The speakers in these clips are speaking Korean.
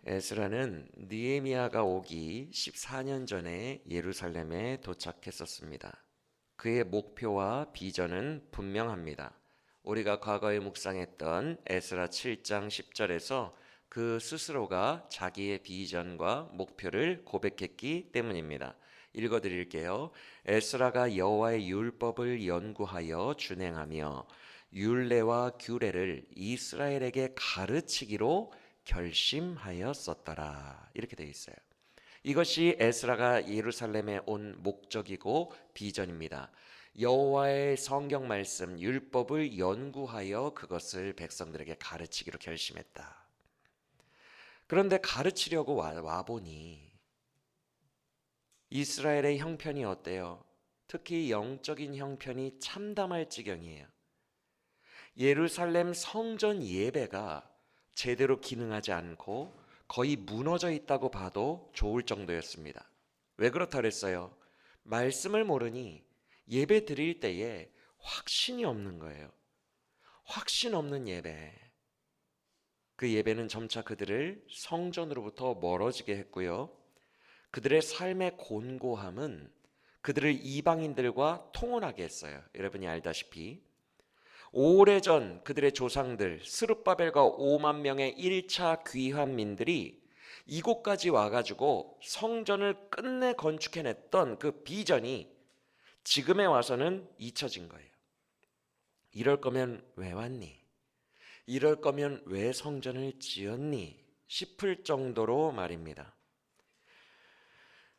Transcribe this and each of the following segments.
에스라는 느헤미야가 오기 14년 전에 예루살렘에 도착했었습니다. 그의 목표와 비전은 분명합니다. 우리가 과거에 묵상했던 에스라 7장 10절에서 그 스스로가 자기의 비전과 목표를 고백했기 때문입니다. 읽어드릴게요. 에스라가 여호와의 율법을 연구하여 준행하며 율례와 규례를 이스라엘에게 가르치기로 결심하였었더라. 이렇게 되어 있어요. 이것이 에스라가 예루살렘에 온 목적이고 비전입니다. 여호와의 성경 말씀 율법을 연구하여 그것을 백성들에게 가르치기로 결심했다. 그런데 가르치려고 와보니 이스라엘의 형편이 어때요? 특히 영적인 형편이 참담할 지경이에요. 예루살렘 성전 예배가 제대로 기능하지 않고 거의 무너져 있다고 봐도 좋을 정도였습니다. 왜 그렇다 그랬어요? 말씀을 모르니 예배 드릴 때에 확신이 없는 거예요. 확신 없는 예배. 그 예배는 점차 그들을 성전으로부터 멀어지게 했고요. 그들의 삶의 곤고함은 그들을 이방인들과 통혼하게 했어요. 여러분이 알다시피 오래전 그들의 조상들 스룹바벨과 5만 명의 1차 귀환민들이 이곳까지 와가지고 성전을 끝내 건축해냈던 그 비전이 지금에 와서는 잊혀진 거예요. 이럴 거면 왜 왔니? 이럴 거면 왜 성전을 지었니? 싶을 정도로 말입니다.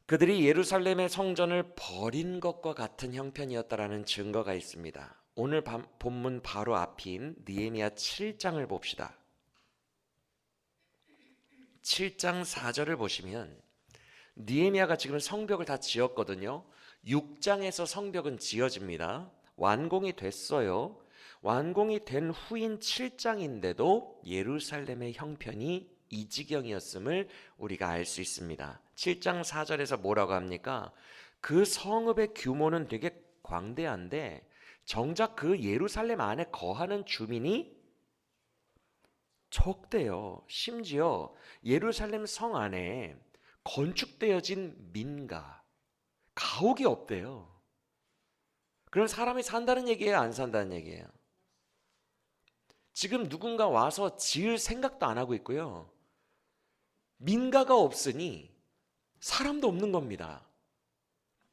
그들이 예루살렘의 성전을 버린 것과 같은 형편이었다라는 증거가 있습니다. 오늘 본문 바로 앞인 느헤미야 7장을 봅시다. 7장 4절을 보시면 느헤미야가 지금 성벽을 다 지었거든요. 6장에서 성벽은 지어집니다. 완공이 됐어요. 완공이 된 후인 7장인데도 예루살렘의 형편이 이 지경이었음을 우리가 알 수 있습니다. 7장 4절에서 뭐라고 합니까? 그 성읍의 규모는 되게 광대한데 정작 그 예루살렘 안에 거하는 주민이 적대요. 심지어 예루살렘 성 안에 건축되어진 민가, 가옥이 없대요. 그럼 사람이 산다는 얘기예요? 안 산다는 얘기예요? 지금 누군가 와서 지을 생각도 안 하고 있고요. 민가가 없으니 사람도 없는 겁니다.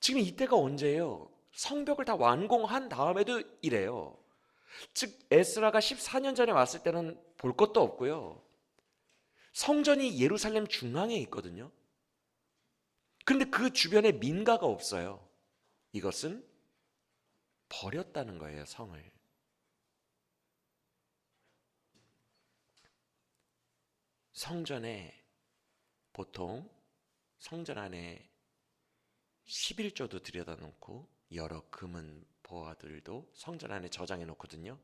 지금 이때가 언제예요? 성벽을 다 완공한 다음에도 이래요. 즉 에스라가 14년 전에 왔을 때는 볼 것도 없고요. 성전이 예루살렘 중앙에 있거든요. 그런데 그 주변에 민가가 없어요. 이것은 버렸다는 거예요, 성을. 성전에 보통 성전 안에 11조도 들여다 놓고 여러 금은 보화들도 성전 안에 저장해 놓거든요.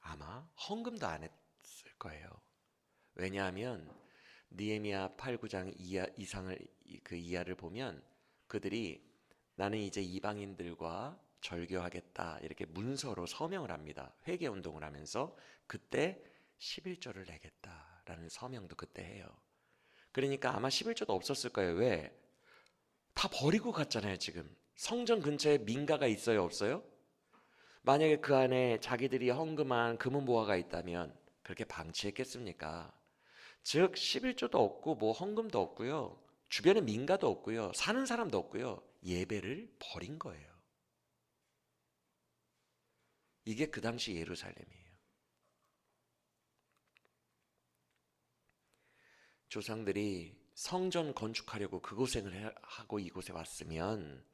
아마 헌금도 안 했을 거예요. 왜냐하면 느헤미야 8, 9장 이상을 그 이하를 보면 그들이 나는 이제 이방인들과 절교하겠다 이렇게 문서로 서명을 합니다. 회개 운동을 하면서 그때 11조를 내겠다라는 서명도 그때 해요. 그러니까 아마 11조도 없었을 거예요. 왜? 다 버리고 갔잖아요, 지금. 성전 근처에 민가가 있어요, 없어요? 만약에 그 안에 자기들이 헌금한 금은 보화가 있다면 그렇게 방치했겠습니까? 즉 11조도 없고 뭐 헌금도 없고요. 주변에 민가도 없고요. 사는 사람도 없고요. 예배를 버린 거예요. 이게 그 당시 예루살렘이에요. 조상들이 성전 건축하려고 그 고생을 하고 이곳에 왔으면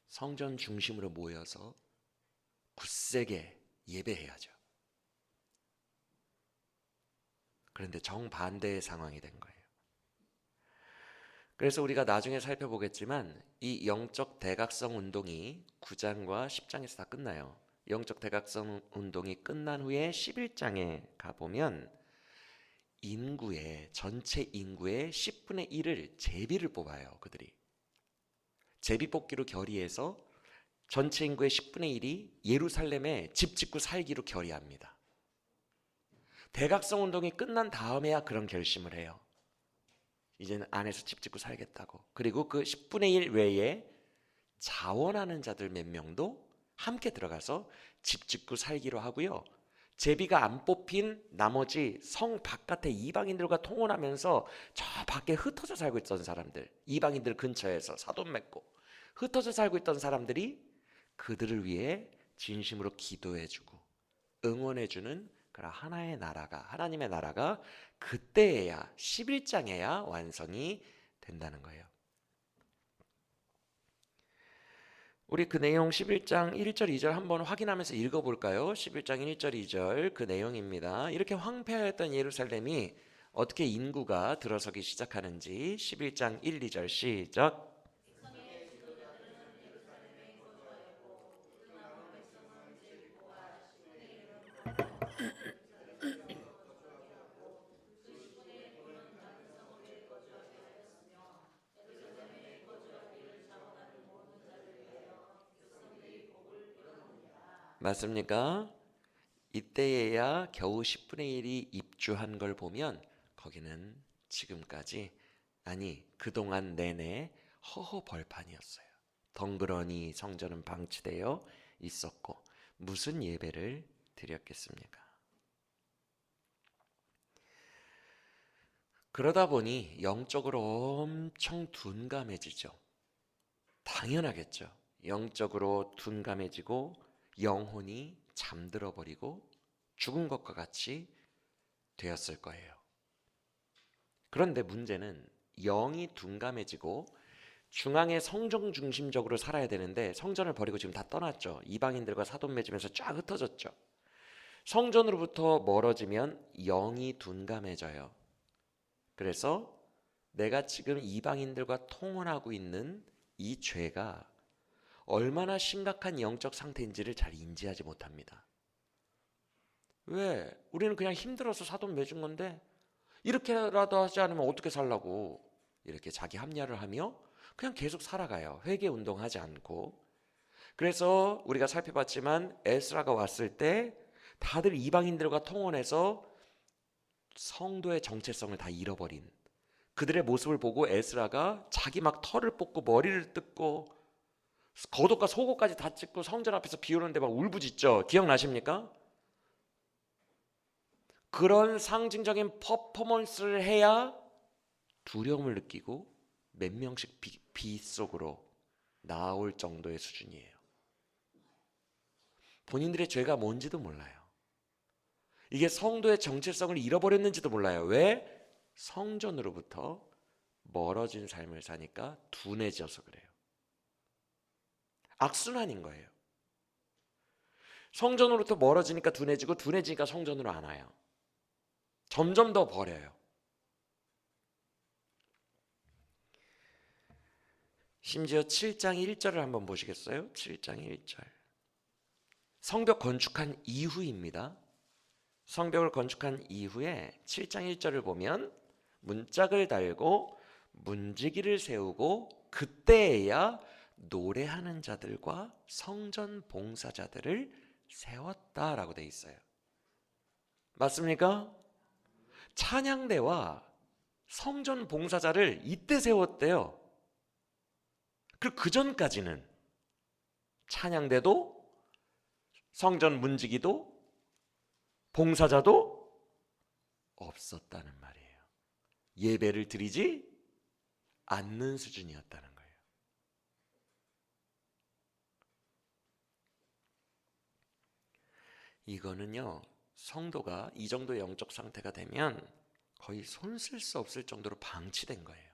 성전 중심으로 모여서 굳세게 예배해야죠. 그런데 정반대의 상황이 된 거예요. 그래서 우리가 나중에 살펴보겠지만 이 영적 대각성 운동이 9장과 10장에서 다 끝나요. 영적 대각성 운동이 끝난 후에 11장에 가보면 전체 인구의 10분의 1을 제비를 뽑아요. 그들이 제비 뽑기로 결의해서 전체 인구의 10분의 1이 예루살렘에 집 짓고 살기로 결의합니다. 대각성 운동이 끝난 다음에야 그런 결심을 해요. 이제는 안에서 집 짓고 살겠다고. 그리고 그 10분의 1 외에 자원하는 자들 몇 명도 함께 들어가서 집 짓고 살기로 하고요. 제비가 안 뽑힌 나머지 성 바깥의 이방인들과 통혼하면서 저 밖에 흩어져 살고 있던 사람들, 이방인들 근처에서 사돈 맺고 흩어져 살고 있던 사람들이 그들을 위해 진심으로 기도해주고 응원해주는 그런 하나의 나라가, 하나님의 나라가 그때에야 11장에야 완성이 된다는 거예요. 우리 그 내용 11장 1절 2절 한번 확인하면서 읽어볼까요? 11장 1절 2절 그 내용입니다. 이렇게 황폐하였던 예루살렘이 어떻게 인구가 들어서기 시작하는지 11장 1, 2절 시작. 맞습니까? 이때에야 겨우 10분의 1이 입주한 걸 보면 거기는 지금까지, 아니 그동안 내내 허허 벌판이었어요. 덩그러니 성전은 방치되어 있었고 무슨 예배를 드렸겠습니까? 그러다 보니 영적으로 엄청 둔감해지죠. 당연하겠죠. 영적으로 둔감해지고 영혼이 잠들어 버리고 죽은 것과 같이 되었을 거예요. 그런데 문제는 영이 둔감해지고 중앙의 성전 중심적으로 살아야 되는데 성전을 버리고 지금 다 떠났죠. 이방인들과 사돈 맺으면서 쫙 흩어졌죠. 성전으로부터 멀어지면 영이 둔감해져요. 그래서 내가 지금 이방인들과 통혼하고 있는 이 죄가 얼마나 심각한 영적 상태인지를 잘 인지하지 못합니다. 왜? 우리는 그냥 힘들어서 사돈 맺은 건데 이렇게라도 하지 않으면 어떻게 살라고 이렇게 자기 합리화를 하며 그냥 계속 살아가요. 회개 운동하지 않고. 그래서 우리가 살펴봤지만 에스라가 왔을 때 다들 이방인들과 통혼해서 성도의 정체성을 다 잃어버린 그들의 모습을 보고 에스라가 자기 막 털을 뽑고 머리를 뜯고 겉옷과 속옷까지 다 찢고 성전 앞에서 비우는데 막 울부짖죠. 기억나십니까? 그런 상징적인 퍼포먼스를 해야 두려움을 느끼고 몇 명씩 비 속으로 나올 정도의 수준이에요. 본인들의 죄가 뭔지도 몰라요. 이게 성도의 정체성을 잃어버렸는지도 몰라요. 왜? 성전으로부터 멀어진 삶을 사니까 둔해져서 그래요. 악순환인 거예요. 성전으로부터 멀어지니까 둔해지고 둔해지니까 성전으로 안 와요. 점점 더 버려요. 심지어 7장 1절을 한번 보시겠어요? 7장 1절. 성벽 건축한 이후입니다. 성벽을 건축한 이후에 7장 1절을 보면 문짝을 달고 문지기를 세우고 그때에야 노래하는 자들과 성전 봉사자들을 세웠다라고 돼 있어요. 맞습니까? 찬양대와 성전 봉사자를 이때 세웠대요. 그리고 그 전까지는 찬양대도 성전 문지기도 봉사자도 없었다는 말이에요. 예배를 드리지 않는 수준이었다는 거예요. 이거는요, 성도가 이 정도의 영적 상태가 되면 거의 손 쓸 수 없을 정도로 방치된 거예요.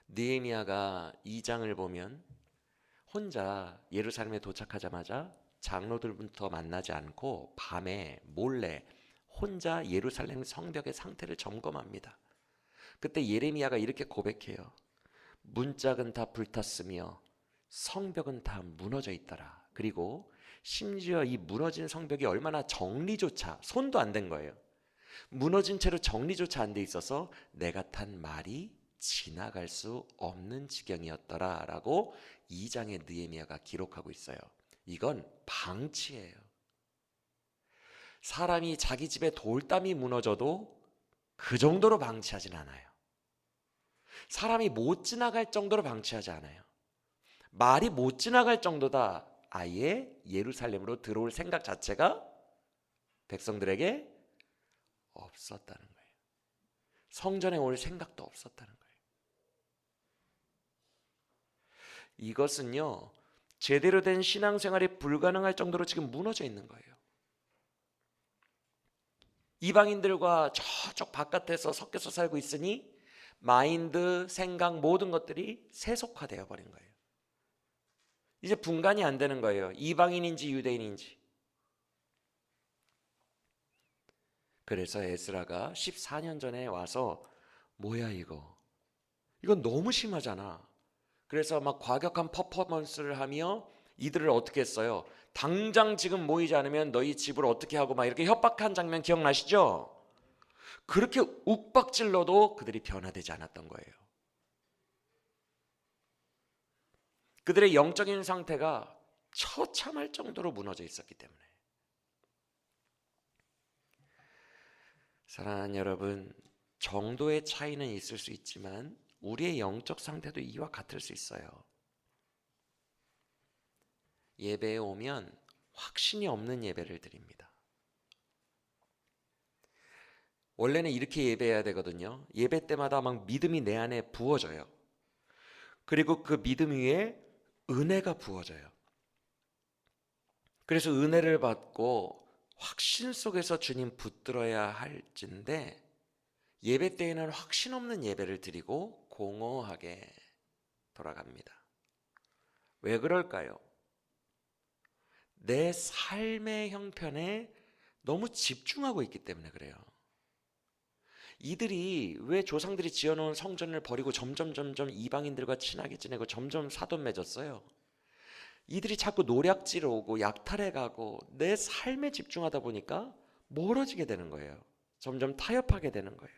느헤미야가 2장을 보면 혼자 예루살렘에 도착하자마자 장로들부터 만나지 않고 밤에 몰래 혼자 예루살렘 성벽의 상태를 점검합니다. 그때 예레미야가 이렇게 고백해요. 문짝은 다 불탔으며 성벽은 다 무너져 있더라. 그리고 심지어 이 무너진 성벽이 얼마나 정리조차 손도 안 댄 거예요. 무너진 채로 정리조차 안 돼 있어서 내가 탄 말이 지나갈 수 없는 지경이었더라 라고 2장의 느헤미야가 기록하고 있어요. 이건 방치예요. 사람이 자기 집에 돌담이 무너져도 그 정도로 방치하진 않아요. 사람이 못 지나갈 정도로 방치하지 않아요. 말이 못 지나갈 정도다. 아예 예루살렘으로 들어올 생각 자체가 백성들에게 없었다는 거예요. 성전에 올 생각도 없었다는 거예요. 이것은요, 제대로 된 신앙생활이 불가능할 정도로 지금 무너져 있는 거예요. 이방인들과 저쪽 바깥에서 섞여서 살고 있으니 마인드, 생각 모든 것들이 세속화되어 버린 거예요. 이제 분간이 안 되는 거예요. 이방인인지 유대인인지. 그래서 에스라가 14년 전에 와서 뭐야 이거? 이건 너무 심하잖아. 그래서 막 과격한 퍼포먼스를 하며 이들을 어떻게 했어요? 당장 지금 모이지 않으면 너희 집을 어떻게 하고 막 이렇게 협박한 장면 기억나시죠? 그렇게 욱박질러도 그들이 변화되지 않았던 거예요. 그들의 영적인 상태가 처참할 정도로 무너져 있었기 때문에. 사랑하는 여러분, 정도의 차이는 있을 수 있지만 우리의 영적 상태도 이와 같을 수 있어요. 예배에 오면 확신이 없는 예배를 드립니다. 원래는 이렇게 예배해야 되거든요. 예배 때마다 막 믿음이 내 안에 부어져요. 그리고 그 믿음 위에 은혜가 부어져요. 그래서 은혜를 받고 확신 속에서 주님 붙들어야 할진데 예배 때에는 확신 없는 예배를 드리고 공허하게 돌아갑니다. 왜 그럴까요? 내 삶의 형편에 너무 집중하고 있기 때문에 그래요. 이들이 왜 조상들이 지어놓은 성전을 버리고 점점 이방인들과 친하게 지내고 점점 사돈 맺었어요? 이들이 자꾸 노략질을 오고 약탈해 가고 내 삶에 집중하다 보니까 멀어지게 되는 거예요. 점점 타협하게 되는 거예요.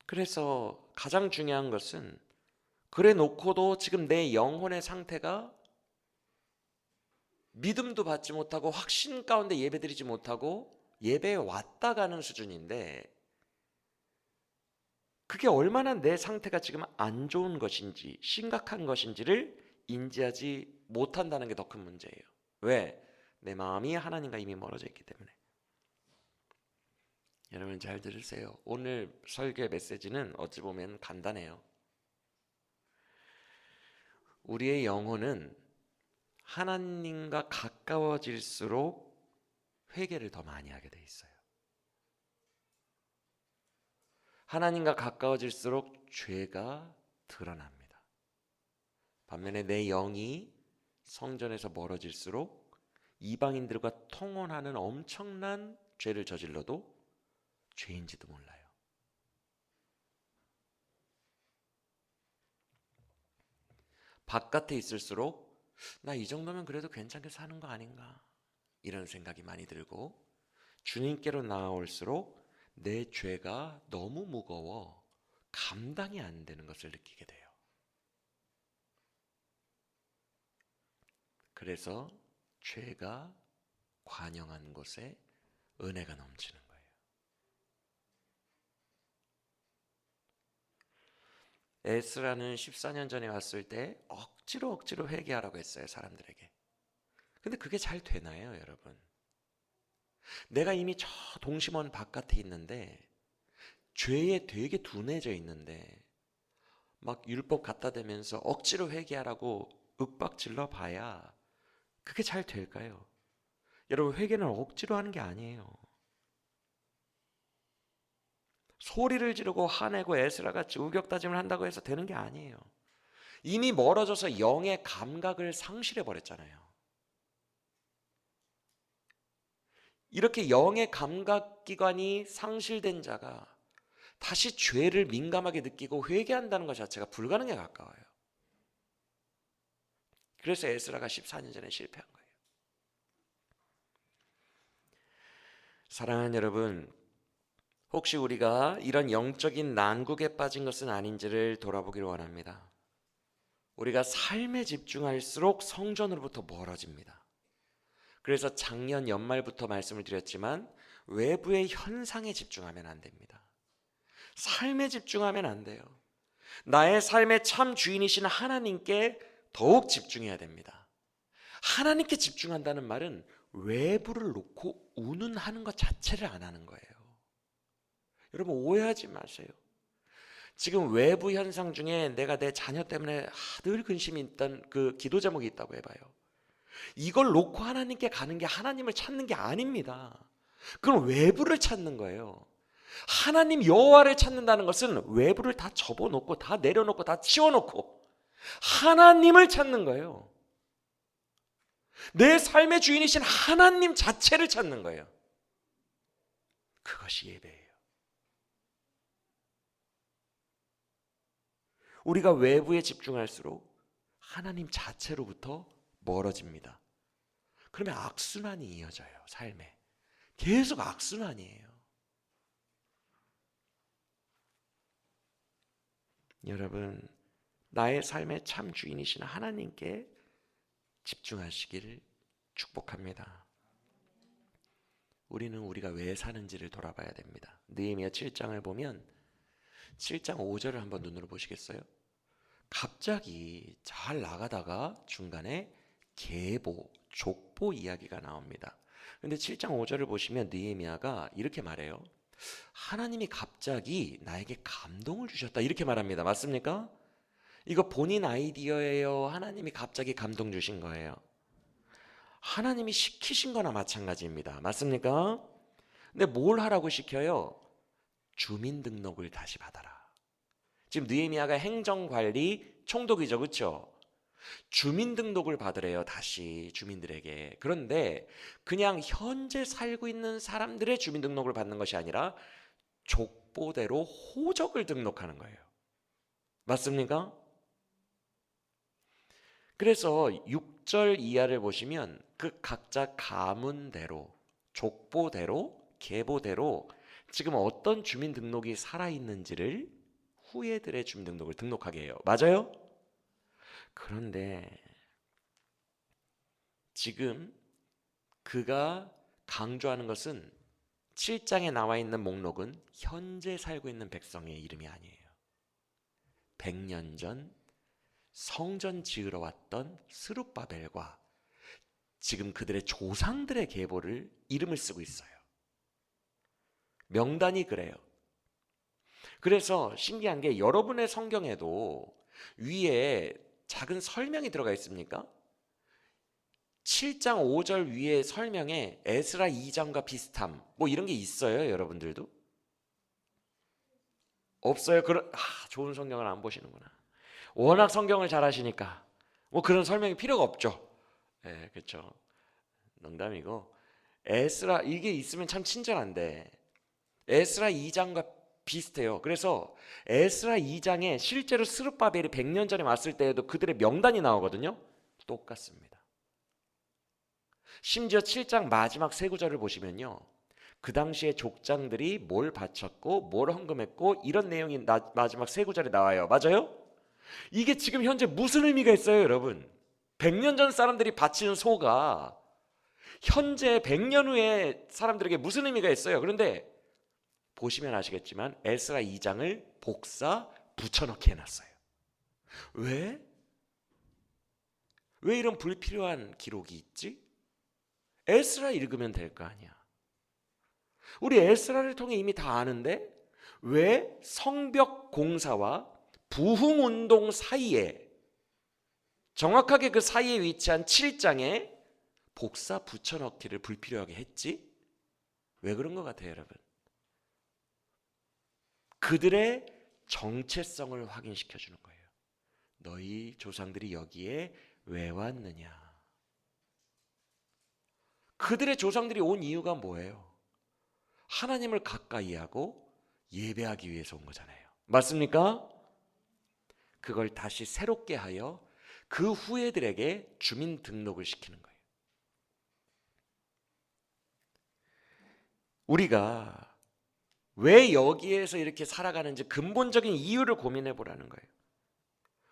그래서 가장 중요한 것은 그래 놓고도 지금 내 영혼의 상태가 믿음도 받지 못하고 확신 가운데 예배드리지 못하고 예배에 왔다 가는 수준인데 그게 얼마나 내 상태가 지금 안 좋은 것인지 심각한 것인지를 인지하지 못한다는 게 더 큰 문제예요. 왜? 내 마음이 하나님과 이미 멀어져 있기 때문에. 여러분 잘 들으세요. 오늘 설교 메시지는 어찌 보면 간단해요. 우리의 영혼은 하나님과 가까워질수록 회개를 더 많이 하게 돼 있어요. 하나님과 가까워질수록 죄가 드러납니다. 반면에 내 영이 성전에서 멀어질수록 이방인들과 통혼하는 엄청난 죄를 저질러도 죄인지도 몰라요. 바깥에 있을수록 나 이 정도면 그래도 괜찮게 사는 거 아닌가 이런 생각이 많이 들고 주님께로 나아올수록 내 죄가 너무 무거워 감당이 안 되는 것을 느끼게 돼요. 그래서 죄가 관영한 곳에 은혜가 넘치는 거예요. 에스라는 14년 전에 왔을 때 억지로 회개하라고 했어요, 사람들에게. 근데 그게 잘 되나요, 여러분? 내가 이미 저 동심원 바깥에 있는데 죄에 되게 둔해져 있는데 막 율법 갖다 대면서 억지로 회개하라고 윽박질러 봐야 그게 잘 될까요? 여러분 회개는 억지로 하는 게 아니에요. 소리를 지르고 화내고 에스라같이 우격다짐을 한다고 해서 되는 게 아니에요. 이미 멀어져서 영의 감각을 상실해 버렸잖아요. 이렇게 영의 감각기관이 상실된 자가 다시 죄를 민감하게 느끼고 회개한다는 것 자체가 불가능에 가까워요. 그래서 에스라가 14년 전에 실패한 거예요. 사랑하는 여러분, 혹시 우리가 이런 영적인 난국에 빠진 것은 아닌지를 돌아보기를 원합니다. 우리가 삶에 집중할수록 성전으로부터 멀어집니다. 그래서 작년 연말부터 말씀을 드렸지만 외부의 현상에 집중하면 안 됩니다. 삶에 집중하면 안 돼요. 나의 삶의 참 주인이신 하나님께 더욱 집중해야 됩니다. 하나님께 집중한다는 말은 외부를 놓고 운운하는 것 자체를 안 하는 거예요. 여러분 오해하지 마세요. 지금 외부 현상 중에 내가 내 자녀 때문에 늘 근심이 있던 그 기도 제목이 있다고 해봐요. 이걸 놓고 하나님께 가는 게 하나님을 찾는 게 아닙니다. 그건 외부를 찾는 거예요. 하나님 여호와를 찾는다는 것은 외부를 다 접어놓고 다 내려놓고 다 치워놓고 하나님을 찾는 거예요. 내 삶의 주인이신 하나님 자체를 찾는 거예요. 그것이 예배예요. 우리가 외부에 집중할수록 하나님 자체로부터 멀어집니다. 그러면 악순환이 이어져요. 삶에 계속 악순환이에요. 여러분, 나의 삶의 참 주인이신 하나님께 집중하시기를 축복합니다. 우리는 우리가 왜 사는지를 돌아봐야 됩니다. 느헤미야 7장을 보면 7장 5절을 한번 눈으로 보시겠어요? 갑자기 잘 나가다가 중간에 계보, 족보 이야기가 나옵니다. 근데 7장 5절을 보시면 느헤미야가 이렇게 말해요. 하나님이 갑자기 나에게 감동을 주셨다 이렇게 말합니다. 맞습니까? 이거 본인 아이디어예요? 하나님이 갑자기 감동 주신 거예요? 하나님이 시키신 거나 마찬가지입니다. 맞습니까? 근데 뭘 하라고 시켜요? 주민등록을 다시 받아라. 지금 느헤미야가 행정관리 총독이죠, 그렇죠? 주민등록을 받으래요, 다시 주민들에게. 그런데 그냥 현재 살고 있는 사람들의 주민등록을 받는 것이 아니라 족보대로 호적을 등록하는 거예요. 맞습니까? 그래서 6절 이하를 보시면 그 각자 가문대로, 족보대로, 계보대로 지금 어떤 주민등록이 살아있는지를 후예들의 주민등록을 등록하게 해요. 맞아요? 그런데 지금 그가 강조하는 것은 7장에 나와 있는 목록은 현재 살고 있는 백성의 이름이 아니에요. 100년 전 성전 지으러 왔던 스룹바벨과 지금 그들의 조상들의 계보를 이름을 쓰고 있어요. 명단이 그래요. 그래서 신기한 게 여러분의 성경에도 위에 작은 설명이 들어가 있습니까? 7장 5절 위에 설명에 에스라 2장과 비슷함 뭐 이런 게 있어요. 여러분들도? 없어요? 좋은 성경을 안 보시는구나. 워낙 성경을 잘 하시니까 뭐 그런 설명이 필요가 없죠. 네, 그렇죠. 농담이고 에스라 이게 있으면 참 친절한데 에스라 2장과 비슷해요. 그래서 에스라 2장에 실제로 스룹바벨이 100년 전에 왔을 때에도 그들의 명단이 나오거든요. 똑같습니다. 심지어 7장 마지막 세 구절을 보시면요. 그 당시에 족장들이 뭘 바쳤고 뭘 헌금했고 이런 내용이 마지막 세 구절에 나와요. 맞아요? 이게 지금 현재 무슨 의미가 있어요, 여러분? 100년 전 사람들이 바치는 소가 현재 100년 후에 사람들에게 무슨 의미가 있어요? 그런데 보시면 아시겠지만 에스라 2장을 복사 붙여넣기 해놨어요. 왜? 왜 이런 불필요한 기록이 있지? 에스라 읽으면 될 거 아니야. 우리 에스라를 통해 이미 다 아는데 왜 성벽 공사와 부흥운동 사이에 정확하게 그 사이에 위치한 7장에 복사 붙여넣기를 불필요하게 했지? 왜 그런 것 같아요, 여러분? 그들의 정체성을 확인시켜 주는 거예요. 너희 조상들이 여기에 왜 왔느냐? 그들의 조상들이 온 이유가 뭐예요? 하나님을 가까이 하고 예배하기 위해서 온 거잖아요. 맞습니까? 그걸 다시 새롭게 하여 그 후예들에게 주민 등록을 시키는 거예요. 우리가 왜 여기에서 이렇게 살아가는지 근본적인 이유를 고민해 보라는 거예요.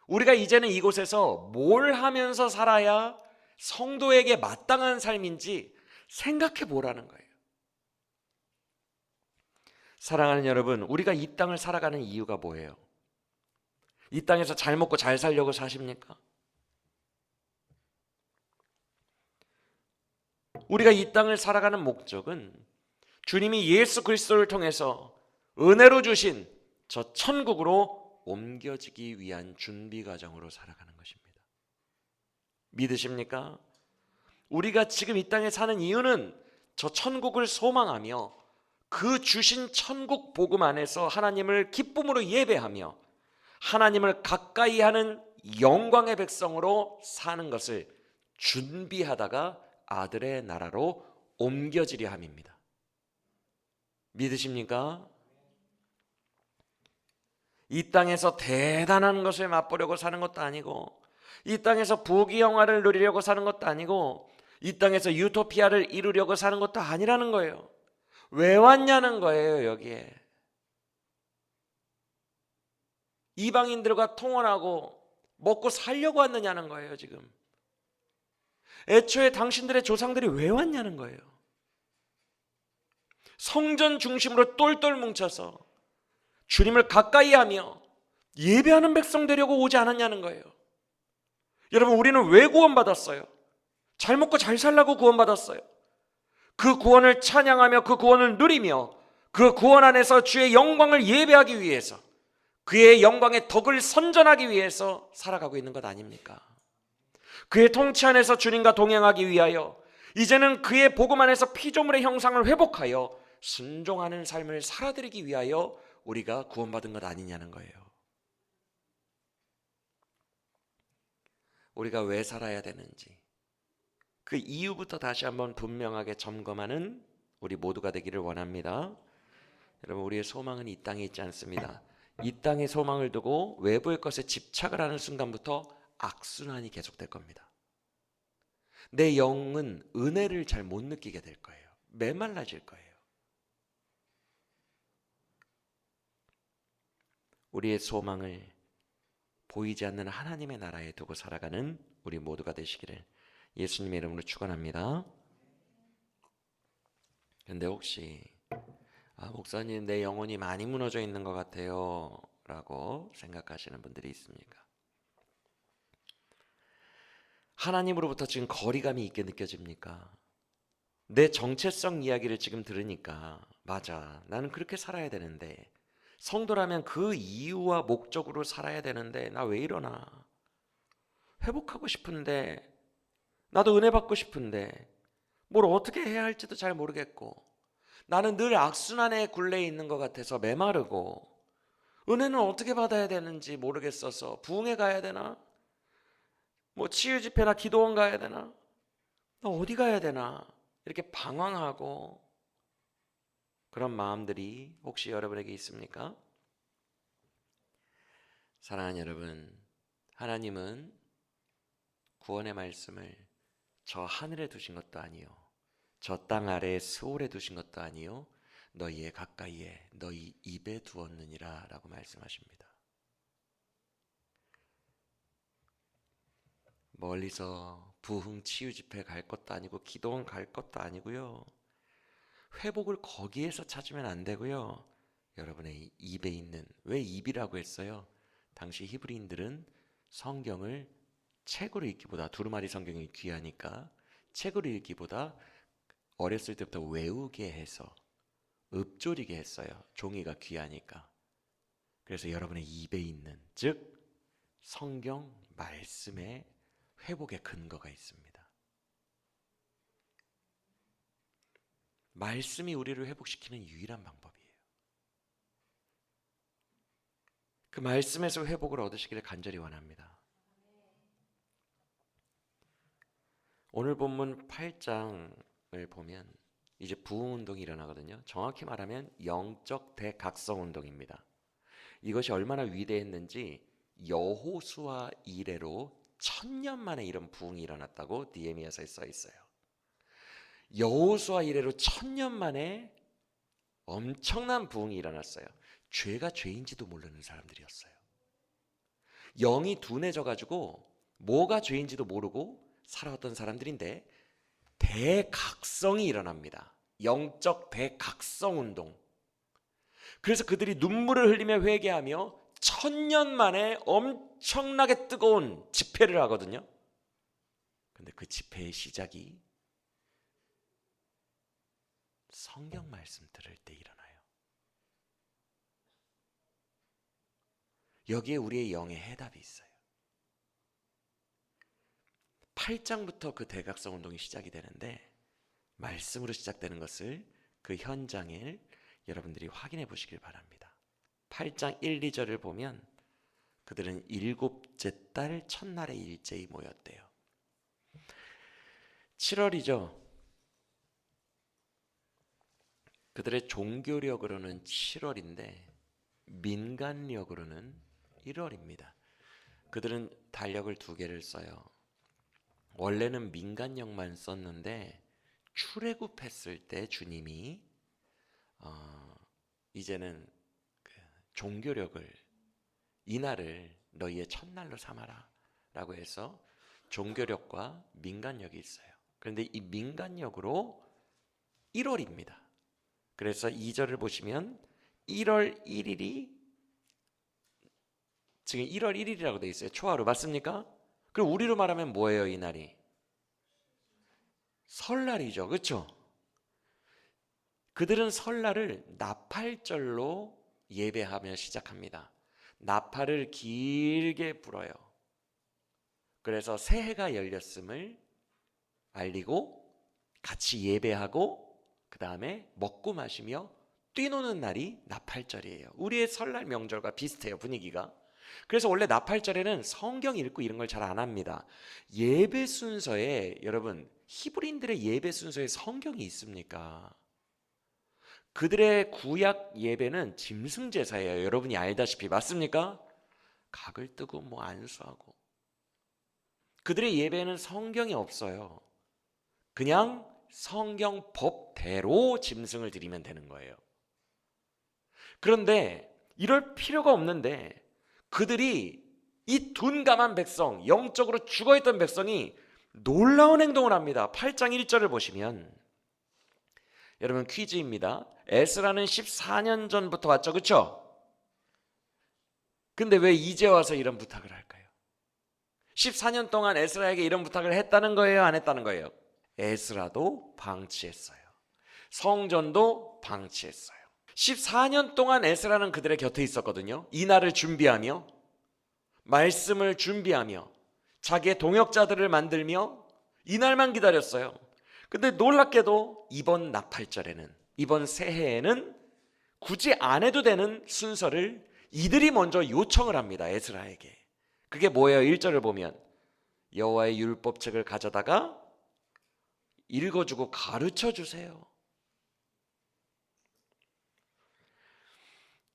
우리가 이제는 이곳에서 뭘 하면서 살아야 성도에게 마땅한 삶인지 생각해 보라는 거예요. 사랑하는 여러분, 우리가 이 땅을 살아가는 이유가 뭐예요? 이 땅에서 잘 먹고 잘 살려고 사십니까? 우리가 이 땅을 살아가는 목적은 주님이 예수 그리스도를 통해서 은혜로 주신 저 천국으로 옮겨지기 위한 준비 과정으로 살아가는 것입니다. 믿으십니까? 우리가 지금 이 땅에 사는 이유는 저 천국을 소망하며 그 주신 천국 복음 안에서 하나님을 기쁨으로 예배하며 하나님을 가까이 하는 영광의 백성으로 사는 것을 준비하다가 아들의 나라로 옮겨지려 함입니다. 믿으십니까? 이 땅에서 대단한 것을 맛보려고 사는 것도 아니고, 이 땅에서 부귀영화를 누리려고 사는 것도 아니고, 이 땅에서 유토피아를 이루려고 사는 것도 아니라는 거예요. 왜 왔냐는 거예요. 여기에 이방인들과 통혼하고 먹고 살려고 왔느냐는 거예요. 지금 애초에 당신들의 조상들이 왜 왔냐는 거예요. 성전 중심으로 똘똘 뭉쳐서 주님을 가까이 하며 예배하는 백성 되려고 오지 않았냐는 거예요. 여러분, 우리는 왜 구원받았어요? 잘 먹고 잘 살라고 구원받았어요. 그 구원을 찬양하며 그 구원을 누리며 그 구원 안에서 주의 영광을 예배하기 위해서, 그의 영광의 덕을 선전하기 위해서 살아가고 있는 것 아닙니까? 그의 통치 안에서 주님과 동행하기 위하여 이제는 그의 복음 안에서 피조물의 형상을 회복하여 순종하는 삶을 살아드리기 위하여 우리가 구원받은 것 아니냐는 거예요. 우리가 왜 살아야 되는지 그 이유부터 다시 한번 분명하게 점검하는 우리 모두가 되기를 원합니다. 여러분, 우리의 소망은 이 땅에 있지 않습니다. 이 땅의 소망을 두고 외부의 것에 집착을 하는 순간부터 악순환이 계속될 겁니다. 내 영은 은혜를 잘 못 느끼게 될 거예요. 메말라질 거예요. 우리의 소망을 보이지 않는 하나님의 나라에 두고 살아가는 우리 모두가 되시기를 예수님의 이름으로 축원합니다. 근데 혹시 목사님, 내 영혼이 많이 무너져 있는 것 같아요 라고 생각하시는 분들이 있습니까? 하나님으로부터 지금 거리감이 있게 느껴집니까? 내 정체성 이야기를 지금 들으니까 맞아, 나는 그렇게 살아야 되는데, 성도라면 그 이유와 목적으로 살아야 되는데 나 왜 이러나? 회복하고 싶은데, 나도 은혜 받고 싶은데 뭘 어떻게 해야 할지도 잘 모르겠고, 나는 늘 악순환의 굴레에 있는 것 같아서 메마르고, 은혜는 어떻게 받아야 되는지 모르겠어서 부흥회 가야 되나? 뭐 치유 집회나 기도원 가야 되나? 나 어디 가야 되나? 이렇게 방황하고 그런 마음들이 혹시 여러분에게 있습니까? 사랑하는 여러분, 하나님은 구원의 말씀을 저 하늘에 두신 것도 아니요, 저 땅 아래에 스올에 두신 것도 아니요, 너희의 가까이에 너희 입에 두었느니라 라고 말씀하십니다. 멀리서 부흥 치유 집회 갈 것도 아니고 기도원 갈 것도 아니고요, 회복을 거기에서 찾으면 안 되고요, 여러분의 입에 있는, 왜 입이라고 했어요? 당시 히브리인들은 성경을 책으로 읽기보다, 두루마리 성경이 귀하니까 책으로 읽기보다 어렸을 때부터 외우게 해서 읊조리게 했어요. 종이가 귀하니까. 그래서 여러분의 입에 있는, 즉 성경 말씀의 회복의 근거가 있습니다. 말씀이 우리를 회복시키는 유일한 방법이에요. 그 말씀에서 회복을 얻으시기를 간절히 원합니다. 오늘 본문 8장을 보면 이제 부흥운동이 일어나거든요. 정확히 말하면 영적 대각성 운동입니다. 이것이 얼마나 위대했는지 여호수아 이래로 1000년 만에 이런 부흥이 일어났다고 느헤미야서에 써 있어요. 여호수아 이래로 1000년 만에 엄청난 부흥이 일어났어요. 죄가 죄인지도 모르는 사람들이었어요. 영이 둔해져 가지고 뭐가 죄인지도 모르고 살아왔던 사람들인데 대각성이 일어납니다. 영적 대각성 운동. 그래서 그들이 눈물을 흘리며 회개하며 1000년 만에 엄청나게 뜨거운 집회를 하거든요. 근데 그 집회의 시작이 성경 말씀 들을 때 일어나요. 여기에 우리의 영의 해답이 있어요. 8장부터 그 대각성 운동이 시작이 되는데 말씀으로 시작되는 것을 그 현장을 여러분들이 확인해 보시길 바랍니다. 8장 1, 2절을 보면 그들은 일곱째 달 첫날에 일제히 모였대요. 7월이죠. 그들의 종교력으로는 7월인데 민간력으로는 1월입니다. 그들은 달력을 2개를 써요. 원래는 민간력만 썼는데 출애굽했을 때 주님이 이제는 그 종교력을 이날을 너희의 첫날로 삼아라 라고 해서 종교력과 민간력이 있어요. 그런데 이 민간력으로 1월입니다. 그래서 2절을 보시면 1월 1일이 지금 1월 1일이라고 되어 있어요. 초하루 맞습니까? 그럼 우리로 말하면 뭐예요, 이 날이? 설날이죠. 그렇죠? 그들은 설날을 나팔절로 예배하며 시작합니다. 나팔을 길게 불어요. 그래서 새해가 열렸음을 알리고 같이 예배하고 그 다음에 먹고 마시며 뛰노는 날이 나팔절이에요. 우리의 설날 명절과 비슷해요, 분위기가. 그래서 원래 나팔절에는 성경 읽고 이런 걸 잘 안 합니다. 예배 순서에 여러분 히브리인들의 예배 순서에 성경이 있습니까? 그들의 구약 예배는 짐승 제사예요. 여러분이 알다시피 맞습니까? 각을 뜨고 뭐 안수하고 그들의 예배는 성경이 없어요. 그냥 성경 법대로 짐승을 드리면 되는 거예요. 그런데 이럴 필요가 없는데 그들이 이 둔감한 백성, 영적으로 죽어있던 백성이 놀라운 행동을 합니다. 8장 1절을 보시면 여러분 퀴즈입니다. 에스라는 14년 전부터 왔죠, 그렇죠? 근데 왜 이제 와서 이런 부탁을 할까요? 14년 동안 에스라에게 이런 부탁을 했다는 거예요, 안 했다는 거예요? 에스라도 방치했어요. 성전도 방치했어요. 14년 동안 에스라는 그들의 곁에 있었거든요. 이날을 준비하며 말씀을 준비하며 자기의 동역자들을 만들며 이날만 기다렸어요. 근데 놀랍게도 이번 나팔절에는 이번 새해에는 굳이 안 해도 되는 순서를 이들이 먼저 요청을 합니다. 에스라에게. 그게 뭐예요? 1절을 보면 여호와의 율법책을 가져다가 읽어주고 가르쳐주세요.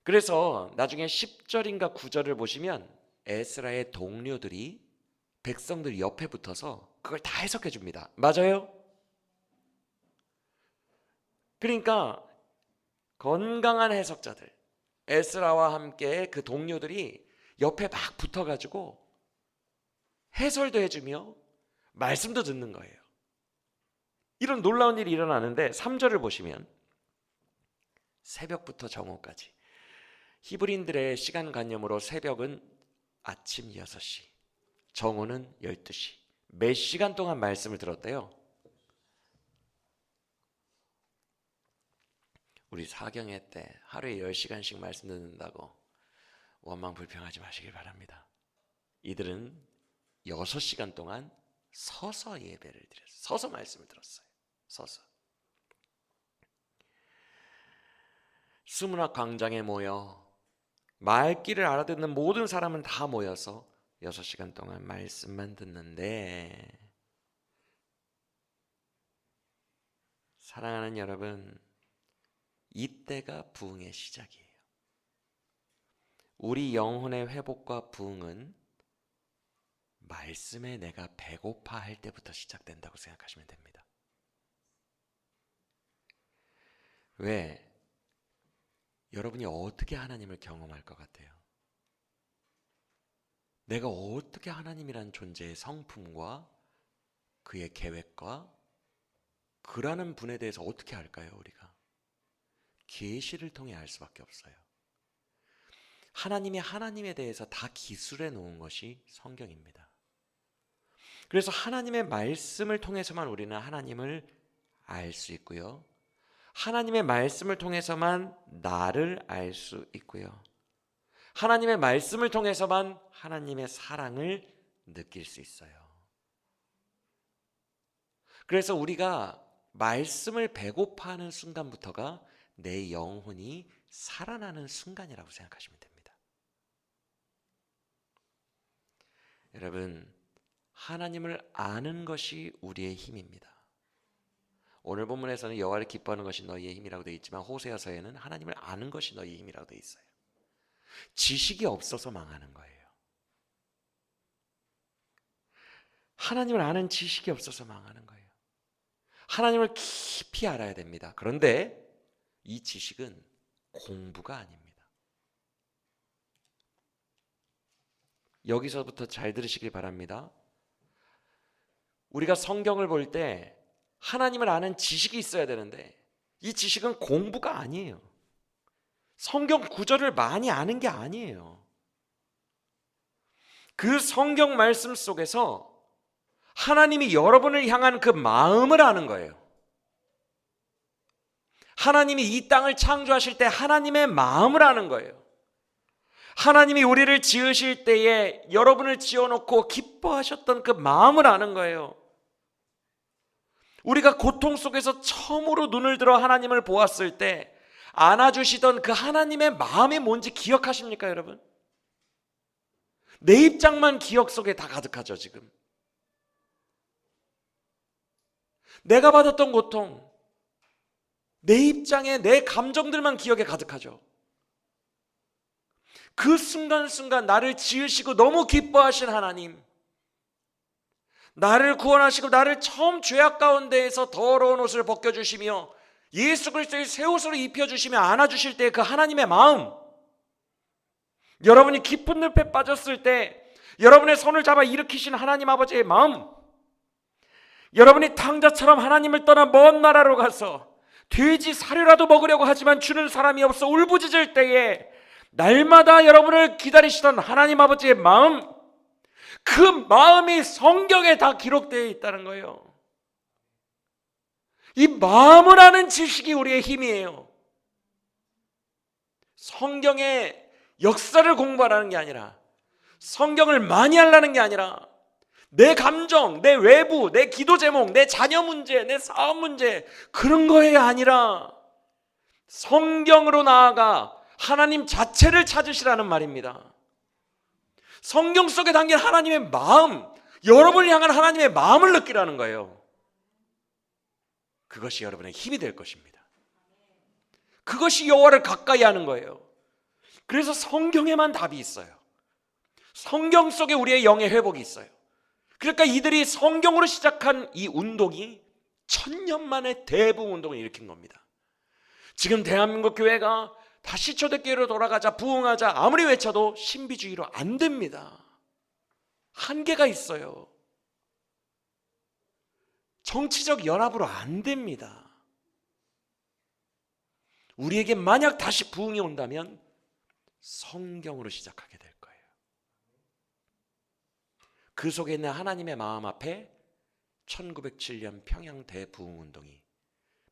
그래서 나중에 10절인가 9절을 보시면 에스라의 동료들이 백성들 옆에 붙어서 그걸 다 해석해 줍니다. 맞아요? 그러니까 건강한 해석자들 에스라와 함께 그 동료들이 옆에 막 붙어가지고 해설도 해주며 말씀도 듣는 거예요. 이런 놀라운 일이 일어나는데 3절을 보시면 새벽부터 정오까지 히브리인들의 시간관념으로 새벽은 아침 6시, 정오는 12시 몇 시간 동안 말씀을 들었대요. 우리 사경회 때 하루에 10시간씩 말씀 듣는다고 원망 불평하지 마시길 바랍니다. 이들은 6시간 동안 서서 예배를 드렸어요. 서서 말씀을 들었어요. 서서. 수문학 광장에 모여 말귀를 알아듣는 모든 사람은 다 모여서 6시간 동안 말씀만 듣는데 사랑하는 여러분, 이때가 부흥의 시작이에요. 우리 영혼의 회복과 부흥은 말씀에 내가 배고파할 때부터 시작된다고 생각하시면 됩니다. 왜? 여러분이 어떻게 하나님을 경험할 것 같아요? 내가 어떻게 하나님이란 존재의 성품과 그의 계획과 그라는 분에 대해서 어떻게 알까요? 우리가 계시를 통해 알 수밖에 없어요. 하나님이 하나님에 대해서 다 기술해 놓은 것이 성경입니다. 그래서 하나님의 말씀을 통해서만 우리는 하나님을 알 수 있고요. 하나님의 말씀을 통해서만 나를 알 수 있고요. 하나님의 말씀을 통해서만 하나님의 사랑을 느낄 수 있어요. 그래서 우리가 말씀을 배고파하는 순간부터가 내 영혼이 살아나는 순간이라고 생각하시면 됩니다. 여러분, 하나님을 아는 것이 우리의 힘입니다. 오늘 본문에서는 여호와를 기뻐하는 것이 너희의 힘이라고 되어 있지만 호세아서에는 하나님을 아는 것이 너희의 힘이라고 되어 있어요. 지식이 없어서 망하는 거예요. 하나님을 아는 지식이 없어서 망하는 거예요. 하나님을 깊이 알아야 됩니다. 그런데 이 지식은 공부가 아닙니다. 여기서부터 잘 들으시길 바랍니다. 우리가 성경을 볼 때 하나님을 아는 지식이 있어야 되는데 이 지식은 공부가 아니에요. 성경 구절을 많이 아는 게 아니에요. 그 성경 말씀 속에서 하나님이 여러분을 향한 그 마음을 아는 거예요. 하나님이 이 땅을 창조하실 때 하나님의 마음을 아는 거예요. 하나님이 우리를 지으실 때에 여러분을 지어놓고 기뻐하셨던 그 마음을 아는 거예요. 우리가 고통 속에서 처음으로 눈을 들어 하나님을 보았을 때 안아주시던 그 하나님의 마음이 뭔지 기억하십니까, 여러분? 내 입장만 기억 속에 다 가득하죠, 지금. 내가 받았던 고통, 내 입장에 내 감정들만 기억에 가득하죠. 그 순간순간 나를 지으시고 너무 기뻐하신 하나님, 나를 구원하시고 나를 처음 죄악 가운데에서 더러운 옷을 벗겨주시며 예수 그리스도의 새 옷으로 입혀주시며 안아주실 때 그 하나님의 마음, 여러분이 깊은 늪에 빠졌을 때 여러분의 손을 잡아 일으키신 하나님 아버지의 마음, 여러분이 탕자처럼 하나님을 떠나 먼 나라로 가서 돼지 사료라도 먹으려고 하지만 주는 사람이 없어 울부짖을 때에 날마다 여러분을 기다리시던 하나님 아버지의 마음, 그 마음이 성경에 다 기록되어 있다는 거예요. 이 마음을 아는 지식이 우리의 힘이에요. 성경의 역사를 공부하라는 게 아니라, 성경을 많이 하려는 게 아니라, 내 감정, 내 외부, 내 기도 제목, 내 자녀 문제, 내 사업 문제, 그런 거에 아니라 성경으로 나아가 하나님 자체를 찾으시라는 말입니다. 성경 속에 담긴 하나님의 마음, 여러분을 향한 하나님의 마음을 느끼라는 거예요. 그것이 여러분의 힘이 될 것입니다. 그것이 여호와를 가까이 하는 거예요. 그래서 성경에만 답이 있어요. 성경 속에 우리의 영의 회복이 있어요. 그러니까 이들이 성경으로 시작한 이 운동이 1000년 만에 대부흥 운동을 일으킨 겁니다. 지금 대한민국 교회가 다시 초대교회로 돌아가자, 부흥하자 아무리 외쳐도 신비주의로 안 됩니다. 한계가 있어요. 정치적 연합으로 안 됩니다. 우리에게 만약 다시 부흥이 온다면 성경으로 시작하게 될 거예요. 그 속에 있는 하나님의 마음 앞에 1907년 평양 대부흥운동이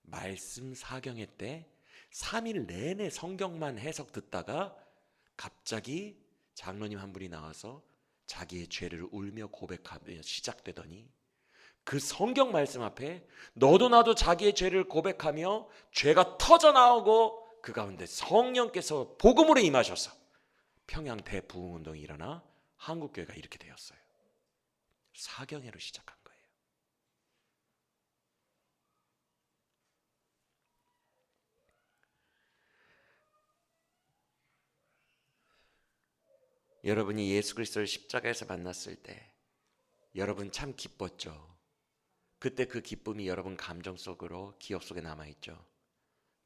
말씀 사경회 때 3일 내내 성경만 해석 듣다가 갑자기 장로님 한 분이 나와서 자기의 죄를 울며 고백하며 시작되더니 그 성경 말씀 앞에 너도 나도 자기의 죄를 고백하며 죄가 터져나오고 그 가운데 성령께서 복음으로 임하셔서 평양 대부흥운동이 일어나 한국교회가 이렇게 되었어요. 사경회로 시작한 거예요. 여러분이 예수 그리스도를 십자가에서 만났을 때 여러분 참 기뻤죠. 그때 그 기쁨이 여러분 감정 속으로, 기억 속에 남아있죠.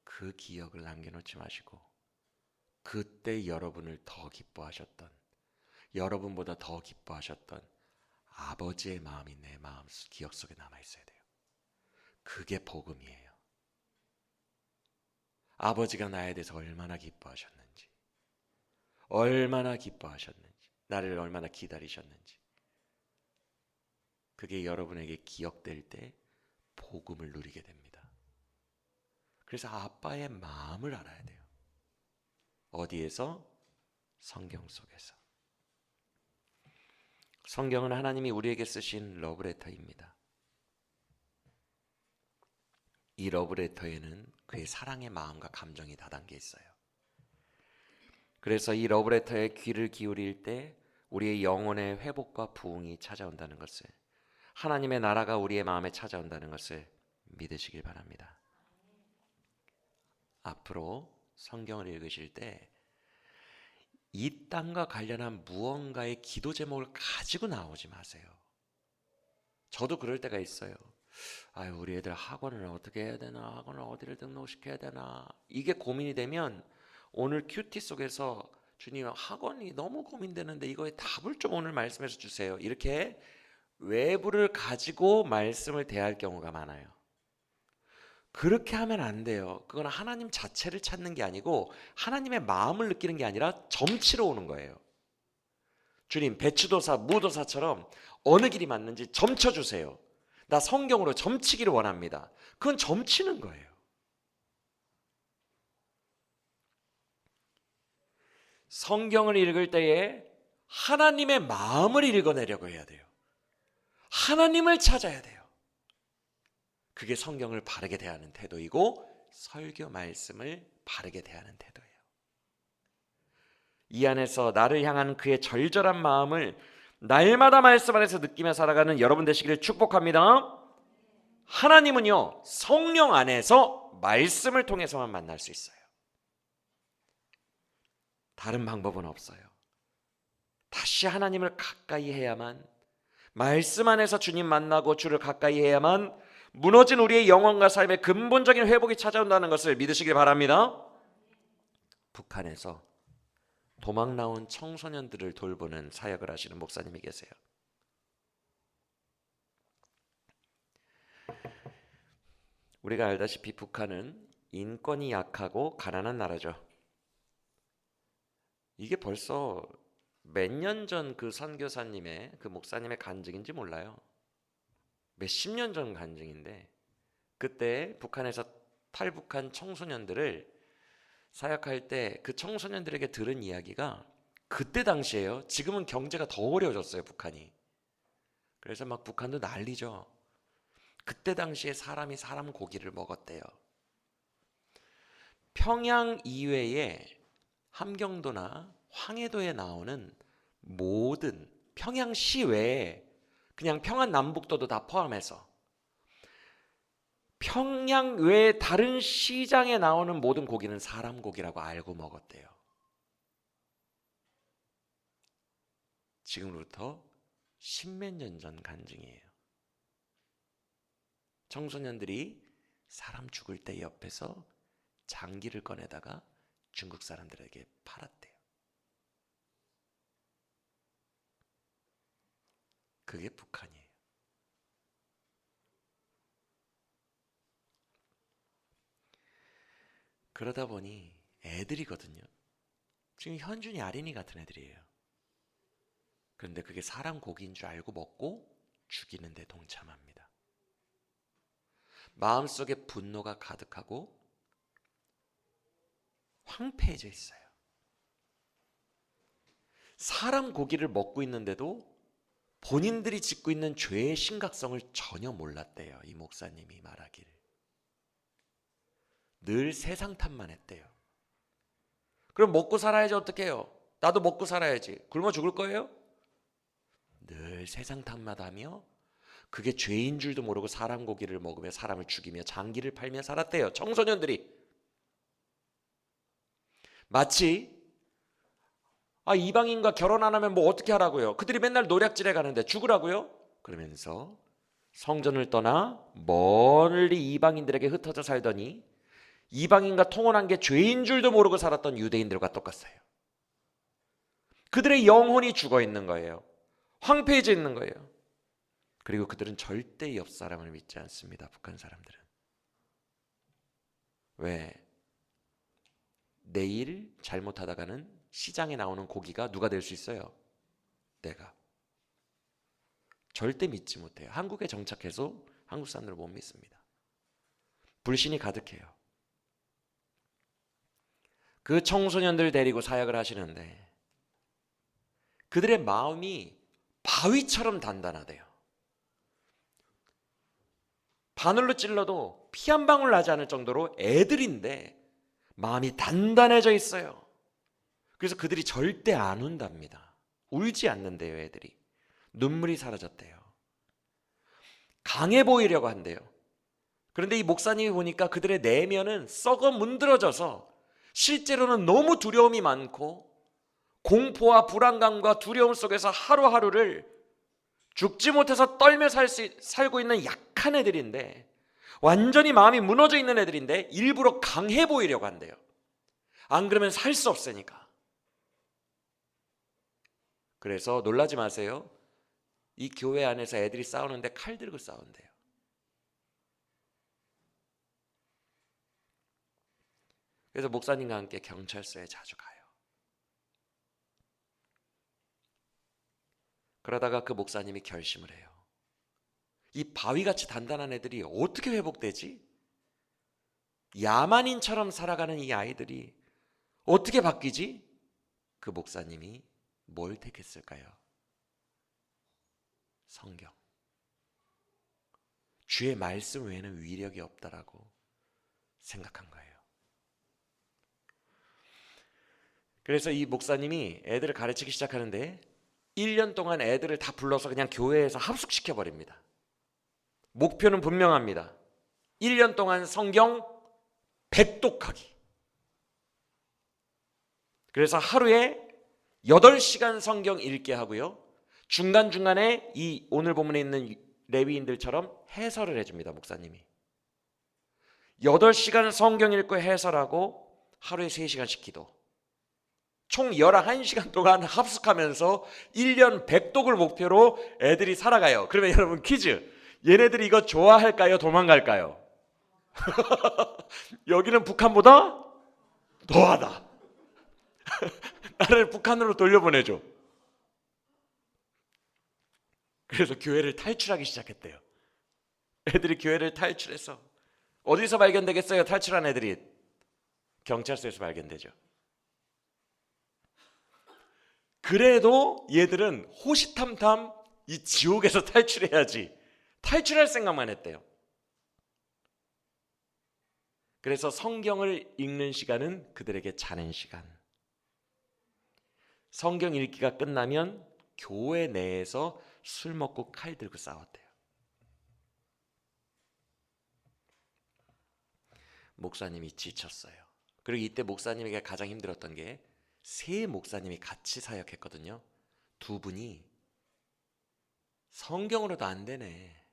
그 기억을 남겨놓지 마시고 그때 여러분을 더 기뻐하셨던, 여러분보다 더 기뻐하셨던 아버지의 마음이 내 기억 속에 남아 있어야 돼요. 그게 복음이에요. 아버지가 나에 대해서 얼마나 기뻐하셨는지, 나를 얼마나 기다리셨는지, 그게 여러분에게 기억될 때 복음을 누리게 됩니다. 그래서 아빠의 마음을 알아야 돼요. 어디에서? 성경 속에서. 성경은 하나님이 우리에게 쓰신 러브레터입니다. 이 러브레터에는 그의 사랑의 마음과 감정이 다 담겨 있어요. 그래서 이 러브레터에 귀를 기울일 때 우리의 영혼의 회복과 부흥이 찾아온다는 것을, 하나님의 나라가 우리의 마음에 찾아온다는 것을 믿으시길 바랍니다. 앞으로 성경을 읽으실 때 이 땅과 관련한 무언가의 기도 제목을 가지고 나오지 마세요. 저도 그럴 때가 있어요. 우리 애들 학원을 어떻게 해야 되나, 학원을 어디를 등록시켜야 되나, 이게 고민이 되면 오늘 큐티 속에서 주님, 학원이 너무 고민되는데 이거에 답을 좀 오늘 말씀해서 주세요, 이렇게 외부를 가지고 말씀을 대할 경우가 많아요. 그렇게 하면 안 돼요. 그건 하나님 자체를 찾는 게 아니고 하나님의 마음을 느끼는 게 아니라 점치러 오는 거예요. 주님, 배추도사, 무도사처럼 어느 길이 맞는지 점쳐주세요. 나 성경으로 점치기를 원합니다. 그건 점치는 거예요. 성경을 읽을 때에 하나님의 마음을 읽어내려고 해야 돼요. 하나님을 찾아야 돼요. 그게 성경을 바르게 대하는 태도이고 설교 말씀을 바르게 대하는 태도예요. 이 안에서 나를 향한 그의 절절한 마음을 날마다 말씀 안에서 느끼며 살아가는 여러분 되시기를 축복합니다. 하나님은요, 성령 안에서 말씀을 통해서만 만날 수 있어요. 다른 방법은 없어요. 다시 하나님을 가까이 해야만, 말씀 안에서 주님 만나고 주를 가까이 해야만 무너진 우리의 영혼과 삶의 근본적인 회복이 찾아온다는 것을 믿으시길 바랍니다. 북한에서 도망 나온 청소년들을 돌보는 사역을 하시는 목사님이 계세요. 우리가 알다시피 북한은 인권이 약하고 가난한 나라죠. 이게 벌써 몇 년 전 그 선교사님의, 그 목사님의 간증인지 몰라요. 몇십 년 전 간증인데, 그때 북한에서 탈북한 청소년들을 사역할 때 그 청소년들에게 들은 이야기가, 그때 당시에요, 지금은 경제가 더 어려워졌어요, 북한이. 그래서 막 북한도 난리죠. 그때 당시에 사람이 사람 고기를 먹었대요. 평양 이외에 함경도나 황해도에 나오는 모든, 평양시 외에 그냥 평안 남북도도 다 포함해서 평양 외에 다른 시장에 나오는 모든 고기는 사람 고기라고 알고 먹었대요. 지금부터 십몇 년 전 간증이에요. 청소년들이 사람 죽을 때 옆에서 장기를 꺼내다가 중국 사람들에게 팔았대요. 그게 북한이에요. 그러다 보니 애들이거든요. 지금 현준이, 아린이 같은 애들이에요. 그런데 그게 사람 고기인 줄 알고 먹고 죽이는 데 동참합니다. 마음속에 분노가 가득하고 황폐해져 있어요. 사람 고기를 먹고 있는데도 본인들이 짓고 있는 죄의 심각성을 전혀 몰랐대요. 이 목사님이 말하기를. 늘 세상 탓만 했대요. 그럼 먹고 살아야지 어떻게 해요? 나도 먹고 살아야지. 굶어 죽을 거예요? 늘 세상 탓만 하며 그게 죄인 줄도 모르고 사람 고기를 먹으며 사람을 죽이며 장기를 팔며 살았대요. 청소년들이. 마치 이방인과 결혼 안 하면 뭐 어떻게 하라고요? 그들이 맨날 노략질해 가는데 죽으라고요? 그러면서 성전을 떠나 멀리 이방인들에게 흩어져 살더니 이방인과 통혼한 게 죄인 줄도 모르고 살았던 유대인들과 똑같아요. 그들의 영혼이 죽어 있는 거예요. 황폐해져 있는 거예요. 그리고 그들은 절대 옆 사람을 믿지 않습니다. 북한 사람들은. 왜? 내일 잘못하다가는 시장에 나오는 고기가 누가 될 수 있어요? 내가. 절대 믿지 못해요. 한국에 정착해서 한국 사람들을 못 믿습니다. 불신이 가득해요. 그 청소년들 데리고 사역을 하시는데 그들의 마음이 바위처럼 단단하대요. 바늘로 찔러도 피 한 방울 나지 않을 정도로 애들인데 마음이 단단해져 있어요. 그래서 그들이 절대 안 운답니다. 울지 않는데요, 애들이. 눈물이 사라졌대요. 강해 보이려고 한대요. 그런데 이 목사님이 보니까 그들의 내면은 썩어 문드러져서 실제로는 너무 두려움이 많고 공포와 불안감과 두려움 속에서 하루하루를 죽지 못해서 떨며 살고 있는 약한 애들인데, 완전히 마음이 무너져 있는 애들인데 일부러 강해 보이려고 한대요. 안 그러면 살 수 없으니까. 그래서 놀라지 마세요. 이 교회 안에서 애들이 싸우는데 칼 들고 싸운대요. 그래서 목사님과 함께 경찰서에 자주 가요. 그러다가 그 목사님이 결심을 해요. 이 바위같이 단단한 애들이 어떻게 회복되지? 야만인처럼 살아가는 이 아이들이 어떻게 바뀌지? 그 목사님이 뭘 택했을까요? 성경. 주의 말씀 외에는 위력이 없다라고 생각한 거예요. 그래서 이 목사님이 애들을 가르치기 시작하는데 1년 동안 애들을 다 불러서 그냥 교회에서 합숙시켜버립니다. 목표는 분명합니다. 1년 동안 성경 100독하기. 그래서 하루에 8시간 성경 읽게 하고요. 중간중간에 이 오늘 본문에 있는 레위인들처럼 해설을 해줍니다. 목사님이. 8시간 성경 읽고 해설하고 하루에 3시간씩 기도. 총 11시간 동안 합숙하면서 1년 100독을 목표로 애들이 살아가요. 그러면 여러분 퀴즈. 얘네들이 이거 좋아할까요? 도망갈까요? 여기는 북한보다 더하다. 나를 북한으로 돌려보내줘. 그래서 교회를 탈출하기 시작했대요. 애들이 교회를 탈출해서 어디서 발견되겠어요? 탈출한 애들이 경찰서에서 발견되죠. 그래도 얘들은 호시탐탐 이 지옥에서 탈출해야지 탈출할 생각만 했대요. 그래서 성경을 읽는 시간은 그들에게 자는 시간. 성경 읽기가 끝나면 교회 내에서 술 먹고 칼 들고 싸웠대요. 목사님이 지쳤어요. 그리고 이때 목사님에게 가장 힘들었던 게 세 목사님이 같이 사역했거든요. 두 분이 성경으로도 안 되네.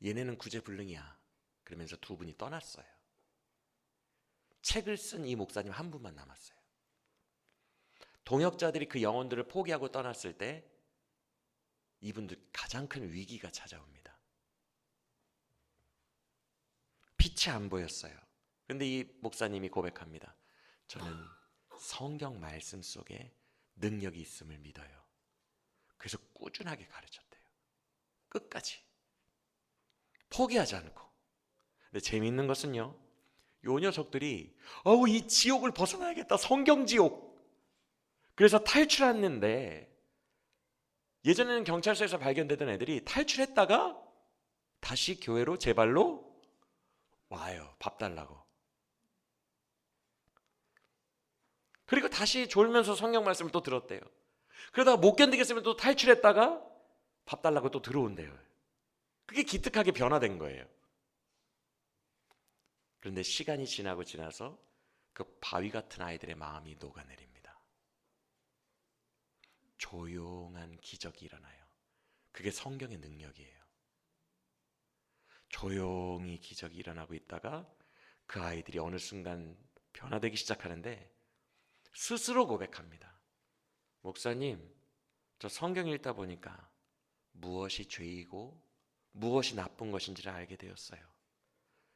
얘네는 구제불능이야. 그러면서 두 분이 떠났어요. 책을 쓴 이 목사님 한 분만 남았어요. 동역자들이 그 영혼들을 포기하고 떠났을 때 이분들 가장 큰 위기가 찾아옵니다. 빛이 안 보였어요. 그런데 이 목사님이 고백합니다. 저는 성경 말씀 속에 능력이 있음을 믿어요. 그래서 꾸준하게 가르쳤대요. 끝까지. 포기하지 않고. 근데 재미있는 것은요, 요 녀석들이 이 지옥을 벗어나야겠다. 성경 지옥. 그래서 탈출했는데 예전에는 경찰서에서 발견되던 애들이 탈출했다가 다시 교회로 제 발로 와요. 밥 달라고. 그리고 다시 졸면서 성경 말씀을 또 들었대요. 그러다가 못 견디겠으면 또 탈출했다가 밥 달라고 또 들어온대요. 그게 기특하게 변화된 거예요. 그런데 시간이 지나고 지나서 그 바위 같은 아이들의 마음이 녹아내립니다. 조용한 기적이 일어나요. 그게 성경의 능력이에요. 조용히 기적이 일어나고 있다가 그 아이들이 어느 순간 변화되기 시작하는데 스스로 고백합니다. 목사님, 저 성경 읽다 보니까 무엇이 죄이고 무엇이 나쁜 것인지를 알게 되었어요.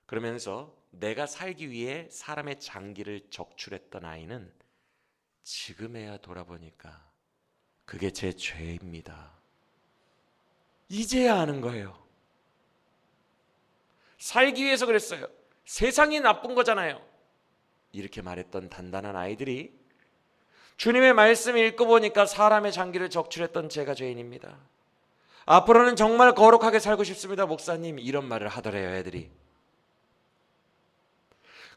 그러면서 내가 살기 위해 사람의 장기를 적출했던 아이는 지금에야 돌아보니까 그게 제 죄입니다. 이제야 아는 거예요. 살기 위해서 그랬어요. 세상이 나쁜 거잖아요. 이렇게 말했던 단단한 아이들이 주님의 말씀을 읽고 보니까 사람의 장기를 적출했던 제가 죄인입니다. 앞으로는 정말 거룩하게 살고 싶습니다, 목사님. 이런 말을 하더래요, 애들이.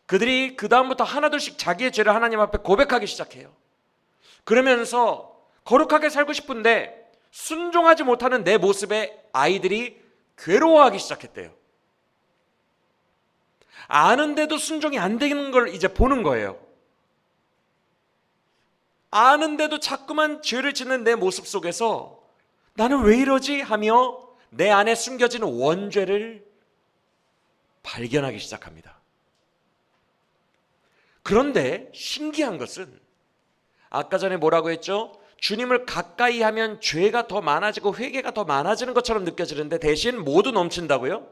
그들이 그 다음부터 하나둘씩 자기의 죄를 하나님 앞에 고백하기 시작해요. 그러면서 거룩하게 살고 싶은데 순종하지 못하는 내 모습에 아이들이 괴로워하기 시작했대요. 아는데도 순종이 안 되는 걸 이제 보는 거예요. 아는데도 자꾸만 죄를 짓는 내 모습 속에서 나는 왜 이러지? 하며 내 안에 숨겨진 원죄를 발견하기 시작합니다. 그런데 신기한 것은 아까 전에 뭐라고 했죠? 주님을 가까이 하면 죄가 더 많아지고 회개가 더 많아지는 것처럼 느껴지는데 대신 뭐도 넘친다고요?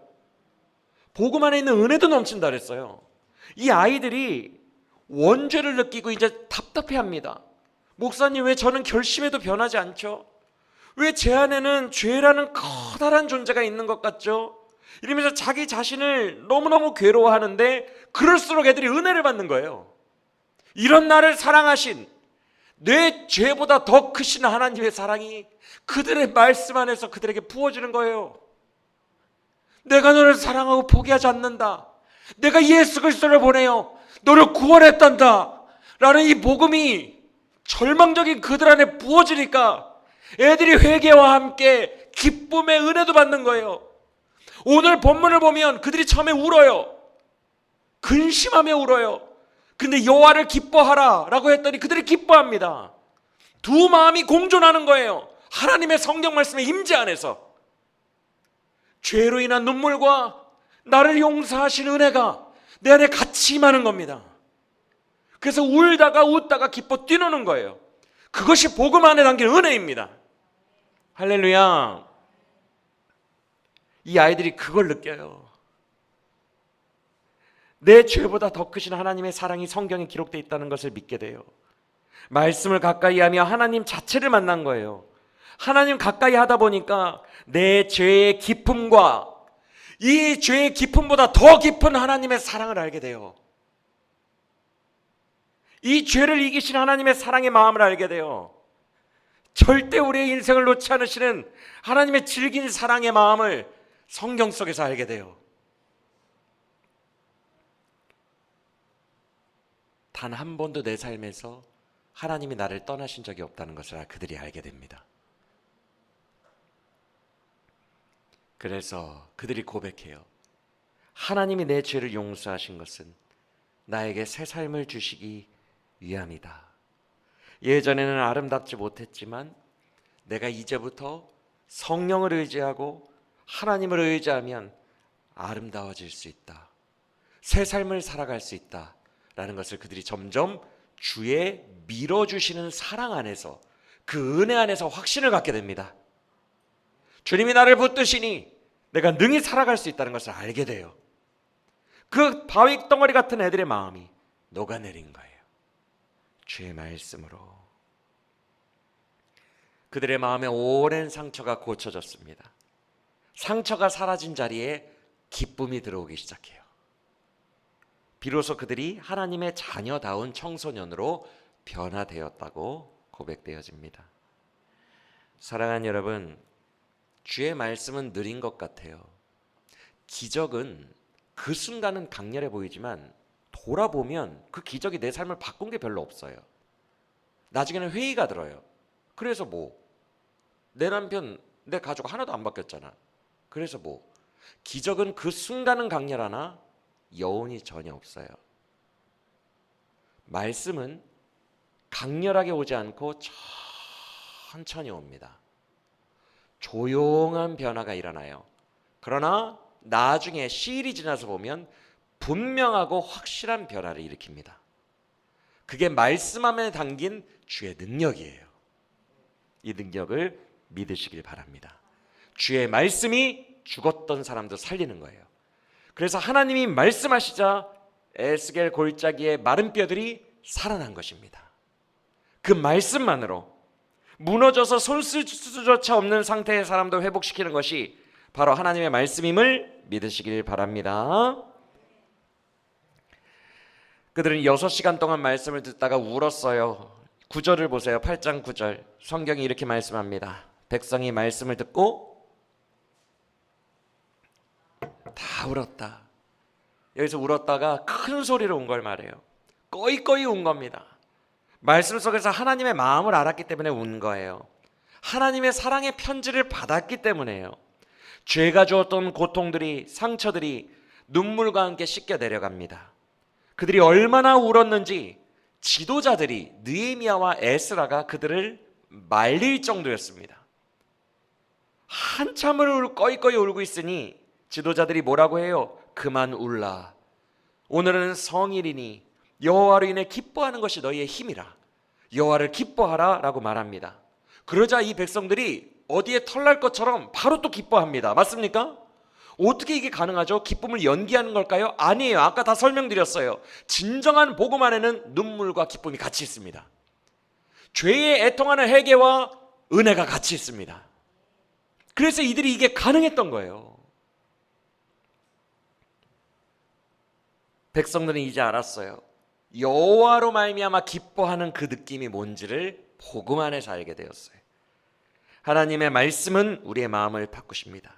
복음 안에 있는 은혜도 넘친다 그랬어요. 이 아이들이 원죄를 느끼고 이제 답답해합니다. 목사님, 왜 저는 결심해도 변하지 않죠? 왜 제 안에는 죄라는 커다란 존재가 있는 것 같죠? 이러면서 자기 자신을 너무너무 괴로워하는데 그럴수록 애들이 은혜를 받는 거예요. 이런 나를 사랑하신, 내 죄보다 더 크신 하나님의 사랑이 그들의 말씀 안에서 그들에게 부어지는 거예요. 내가 너를 사랑하고 포기하지 않는다. 내가 예수 그리스도를 보내요. 너를 구원했단다. 라는 이 복음이 절망적인 그들 안에 부어지니까 애들이 회개와 함께 기쁨의 은혜도 받는 거예요. 오늘 본문을 보면 그들이 처음에 울어요. 근심하며 울어요. 근데 여호와를 기뻐하라 라고 했더니 그들이 기뻐합니다. 두 마음이 공존하는 거예요. 하나님의 성경 말씀의 임재 안에서. 죄로 인한 눈물과 나를 용서하신 은혜가 내 안에 같이 임하는 겁니다. 그래서 울다가 웃다가 기뻐 뛰노는 거예요. 그것이 복음 안에 담긴 은혜입니다. 할렐루야. 이 아이들이 그걸 느껴요. 내 죄보다 더 크신 하나님의 사랑이 성경에 기록되어 있다는 것을 믿게 돼요. 말씀을 가까이 하며 하나님 자체를 만난 거예요. 하나님 가까이 하다 보니까 내 죄의 깊음과 이 죄의 깊음보다 더 깊은 하나님의 사랑을 알게 돼요. 이 죄를 이기신 하나님의 사랑의 마음을 알게 돼요. 절대 우리의 인생을 놓지 않으시는 하나님의 질긴 사랑의 마음을 성경 속에서 알게 돼요. 단 한 번도 내 삶에서 하나님이 나를 떠나신 적이 없다는 것을 그들이 알게 됩니다. 그래서 그들이 고백해요. 하나님이 내 죄를 용서하신 것은 나에게 새 삶을 주시기 위함이다. 예전에는 아름답지 못했지만 내가 이제부터 성령을 의지하고 하나님을 의지하면 아름다워질 수 있다. 새 삶을 살아갈 수 있다. 라는 것을 그들이 점점 주의 밀어주시는 사랑 안에서, 그 은혜 안에서 확신을 갖게 됩니다. 주님이 나를 붙드시니 내가 능히 살아갈 수 있다는 것을 알게 돼요. 그 바위 덩어리 같은 애들의 마음이 녹아내린 거예요. 주의 말씀으로. 그들의 마음에 오랜 상처가 고쳐졌습니다. 상처가 사라진 자리에 기쁨이 들어오기 시작해요. 비로소 그들이 하나님의 자녀다운 청소년으로 변화되었다고 고백되어집니다. 사랑하는 여러분, 주의 말씀은 느린 것 같아요. 기적은 그 순간은 강렬해 보이지만 돌아보면 그 기적이 내 삶을 바꾼 게 별로 없어요. 나중에는 회의가 들어요. 그래서 내 남편, 내 가족 하나도 안 바뀌었잖아. 그래서 기적은 그 순간은 강렬하나 여운이 전혀 없어요. 말씀은 강렬하게 오지 않고 천천히 옵니다. 조용한 변화가 일어나요. 그러나 나중에 시일이 지나서 보면 분명하고 확실한 변화를 일으킵니다. 그게 말씀 안에 담긴 주의 능력이에요. 이 능력을 믿으시길 바랍니다. 주의 말씀이 죽었던 사람도 살리는 거예요. 그래서 하나님이 말씀하시자 에스겔 골짜기의 마른 뼈들이 살아난 것입니다. 그 말씀만으로 무너져서 손 쓸 수조차 없는 상태의 사람도 회복시키는 것이 바로 하나님의 말씀임을 믿으시길 바랍니다. 그들은 6시간 동안 말씀을 듣다가 울었어요. 9절을 보세요. 8장 9절. 성경이 이렇게 말씀합니다. 백성이 말씀을 듣고 다 울었다. 여기서 울었다가 큰 소리로 운 걸 말해요. 꺼이꺼이 운 겁니다. 말씀 속에서 하나님의 마음을 알았기 때문에 운 거예요. 하나님의 사랑의 편지를 받았기 때문에요. 죄가 주었던 고통들이, 상처들이 눈물과 함께 씻겨 내려갑니다. 그들이 얼마나 울었는지 지도자들이 느헤미야와 에스라가 그들을 말릴 정도였습니다. 한참을 꺼이꺼이 울고 있으니 지도자들이 뭐라고 해요? 그만 울라. 오늘은 성일이니 여호와로 인해 기뻐하는 것이 너희의 힘이라. 여호와를 기뻐하라 라고 말합니다. 그러자 이 백성들이 어디에 털날 것처럼 바로 또 기뻐합니다. 맞습니까? 어떻게 이게 가능하죠? 기쁨을 연기하는 걸까요? 아니에요. 아까 다 설명드렸어요. 진정한 복음 안에는 눈물과 기쁨이 같이 있습니다. 죄의 애통하는 회개와 은혜가 같이 있습니다. 그래서 이들이 이게 가능했던 거예요. 백성들은 이제 알았어요. 여호와로 말미암아 기뻐하는 그 느낌이 뭔지를 복음 안에서 알게 되었어요. 하나님의 말씀은 우리의 마음을 바꾸십니다.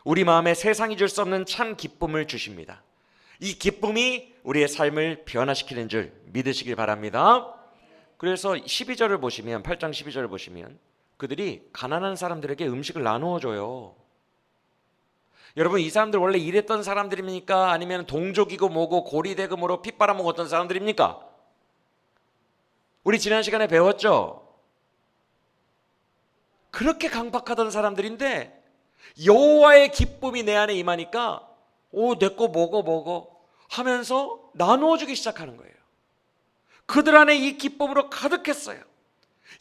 우리 마음에 세상이 줄 수 없는 참 기쁨을 주십니다. 이 기쁨이 우리의 삶을 변화시키는 줄 믿으시길 바랍니다. 그래서 12절을 보시면 8장 12절을 보시면 그들이 가난한 사람들에게 음식을 나누어 줘요. 여러분, 이 사람들 원래 일했던 사람들입니까? 아니면 동족이고 뭐고 고리대금으로 피 빨아먹었던 사람들입니까? 우리 지난 시간에 배웠죠? 그렇게 강박하던 사람들인데 여호와의 기쁨이 내 안에 임하니까 내 거 먹어 하면서 나누어주기 시작하는 거예요. 그들 안에 이 기쁨으로 가득했어요.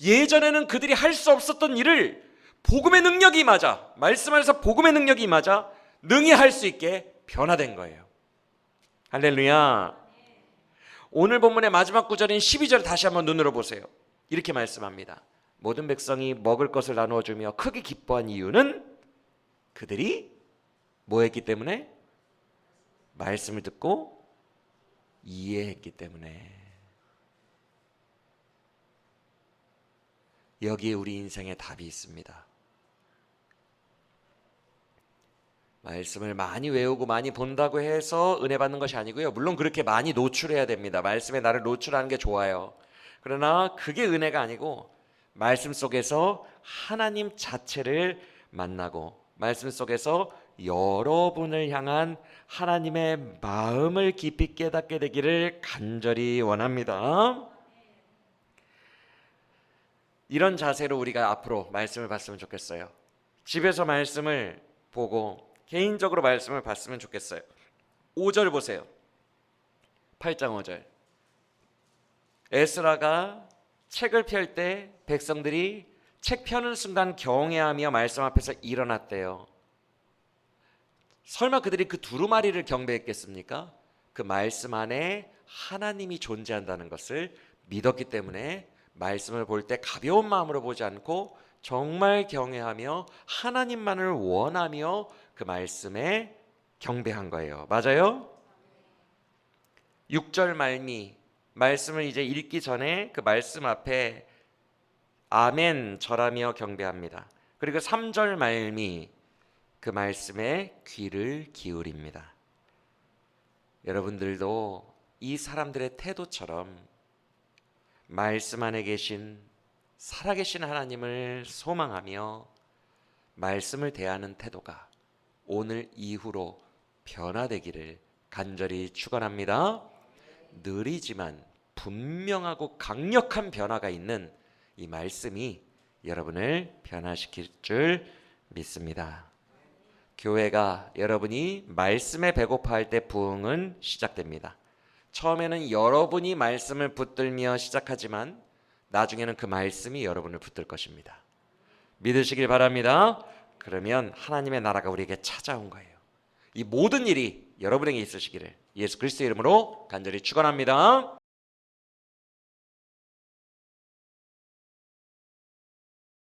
예전에는 그들이 할 수 없었던 일을 복음의 능력이 임하자, 말씀 안에서 복음의 능력이 임하자 능히 할 수 있게 변화된 거예요. 할렐루야. 오늘 본문의 마지막 구절인 12절 다시 한번 눈으로 보세요. 이렇게 말씀합니다. 모든 백성이 먹을 것을 나누어 주며 크게 기뻐한 이유는 그들이 뭐 했기 때문에? 말씀을 듣고 이해했기 때문에. 여기에 우리 인생의 답이 있습니다. 말씀을 많이 외우고 많이 본다고 해서 은혜 받는 것이 아니고요. 물론 그렇게 많이 노출해야 됩니다. 말씀에 나를 노출하는 게 좋아요. 그러나 그게 은혜가 아니고 말씀 속에서 하나님 자체를 만나고 말씀 속에서 여러분을 향한 하나님의 마음을 깊이 깨닫게 되기를 간절히 원합니다. 이런 자세로 우리가 앞으로 말씀을 봤으면 좋겠어요. 집에서 말씀을 보고 개인적으로 말씀을 봤으면 좋겠어요. 5절 보세요. 8장 5절. 에스라가 책을 펼 때 백성들이 책 펴는 순간 경외하며 말씀 앞에서 일어났대요. 설마 그들이 그 두루마리를 경배했겠습니까? 그 말씀 안에 하나님이 존재한다는 것을 믿었기 때문에 말씀을 볼 때 가벼운 마음으로 보지 않고 정말 경외하며 하나님만을 원하며 그 말씀에 경배한 거예요. 맞아요? 6절 말미, 말씀을 이제 읽기 전에 그 말씀 앞에 아멘 절하며 경배합니다. 그리고 3절 말미, 그 말씀에 귀를 기울입니다. 여러분들도 이 사람들의 태도처럼 말씀 안에 계신 살아계신 하나님을 소망하며 말씀을 대하는 태도가 오늘 이후로 변화되기를 간절히 축원합니다. 느리지만 분명하고 강력한 변화가 있는 이 말씀이 여러분을 변화시킬 줄 믿습니다. 교회가 여러분이 말씀에 배고파할 때 부흥은 시작됩니다. 처음에는 여러분이 말씀을 붙들며 시작하지만 나중에는 그 말씀이 여러분을 붙들 것입니다. 믿으시길 바랍니다. 그러면 하나님의 나라가 우리에게 찾아온 거예요. 이 모든 일이 여러분에게 있으시기를 예수 그리스도의 이름으로 간절히 축원합니다.